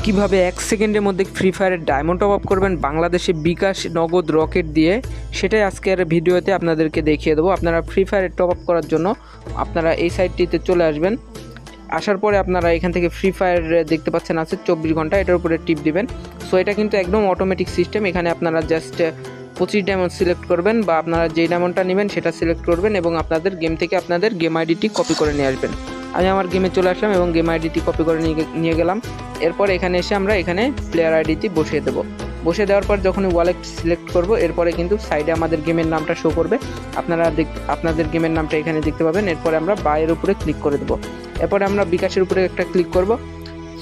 কিভাবে 1 সেকেন্ডের মধ্যে ফ্রি ফায়ারের ডায়মন্ড টপ আপ করবেন বাংলাদেশে বিকাশ নগদ রকেট দিয়ে, সেটাই আজকের ভিডিওতে আপনাদেরকে দেখিয়ে দেবো। আপনারা ফ্রি ফায়ারের টপ আপ করার জন্য আপনারা এই সাইটটিতে চলে আসবেন। আসার পরে আপনারা এখান থেকে ফ্রি ফায়ার দেখতে পাচ্ছেন আছে 24 ঘন্টা, এটার উপরে টিপ দিবেন। সো এটা কিন্তু একদম অটোমেটিক সিস্টেম। এখানে আপনারা জাস্ট 25 ডায়মন্ড সিলেক্ট করবেন বা আপনারা যেই ডায়মন্ডটা নেবেন সেটা সিলেক্ট করবেন এবং আপনাদের গেম থেকে আপনাদের গেম আইডিটি কপি করে নিয়ে আসবেন। আমি আমার গেমে চলে আসলাম এবং গেম আইডিটি কপি করে নিয়ে গেলাম। এরপর এখানে এসে আমরা এখানে প্লেয়ার আইডিটি বসিয়ে দেবো। বসিয়ে দেওয়ার পর যখন ওয়ালেট সিলেক্ট করব, এরপরে কিন্তু সাইডে আমাদের গেমের নামটা শো করবে। আপনারা আপনাদের গেমের নামটা এখানে দেখতে পাবেন। এরপরে আমরা বাইয়ের উপরে ক্লিক করে দেবো। এরপরে আমরা বিকাশের উপরে একটা ক্লিক করব।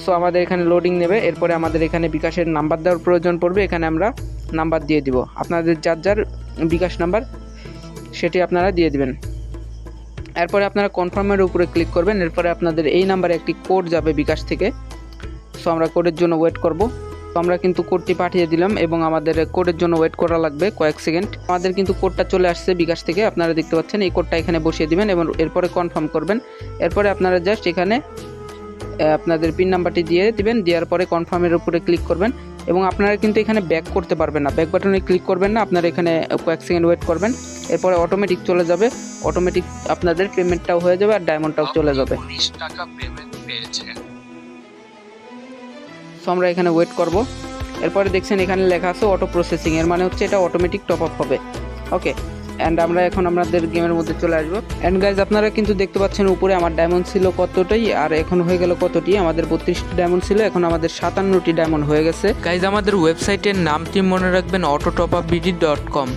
সো আমাদের এখানে লোডিং নেবে। এরপরে আমাদের এখানে বিকাশের নাম্বার দেওয়ার প্রয়োজন পড়বে। এখানে আমরা নাম্বার দিয়ে দিব, আপনাদের যার যার বিকাশ নাম্বার সেটি আপনারা দিয়ে দিবেন। এরপরে আপনারা কনফার্মের উপরে ক্লিক করবেন। এরপরে আপনাদের এই নাম্বারে একটি কোড যাবে বিকাশ থেকে। সো আমরা কোডের জন্য ওয়েট করব। তো আমরা কিন্তু কোডটি পাঠিয়ে দিলাম এবং আমাদের কোডের জন্য ওয়েট করা লাগবে কয়েক সেকেন্ড। আমাদের কিন্তু কোডটা চলে আসছে বিকাশ থেকে, আপনারা দেখতে পাচ্ছেন। এই কোডটা এখানে বসিয়ে দিবেন এবং এরপরে কনফার্ম করবেন। এরপরে আপনারা জাস্ট এখানে আপনাদের পিন নাম্বারটি দিয়ে দিবেন। দেওয়ার পরে কনফার্মের উপরে ক্লিক করবেন এবং আপনারা কিন্তু এখানে ব্যাক করতে পারবেন না, ব্যাক বাটনে ক্লিক করবেন না, আপনারা এখানে কয়েক সেকেন্ড ওয়েট করবেন। এরপরে অটোমেটিক চলে যাবে, অটোমেটিক আপনাদের পেমেন্টটাও হয়ে যাবে আর ডায়মন্ডটাও চলে যাবে। 19 টাকা পেমেন্ট পেয়েছেন। সো আমরা এখানে ওয়েট করব। এরপরে দেখছেন এখানে লেখা আছে অটো প্রসেসিং, এর মানে হচ্ছে এটা অটোমেটিক টপ আপ হবে। ওকে, অ্যান্ড আমরা এখন আমাদের গেমের মধ্যে চলে আসবো। অ্যান্ড গাইজ আপনারা কিন্তু দেখতে পাচ্ছেন উপরে আমার ডায়মন্ড ছিল কতটাই আর এখন হয়ে গেল কতটি। আমাদের 32টি ডায়মন্ড ছিল, এখন আমাদের 57টি ডায়মন্ড হয়ে গেছে। গাইজ আমাদের ওয়েবসাইটের নামটি মনে রাখবেন autotopupbd.com।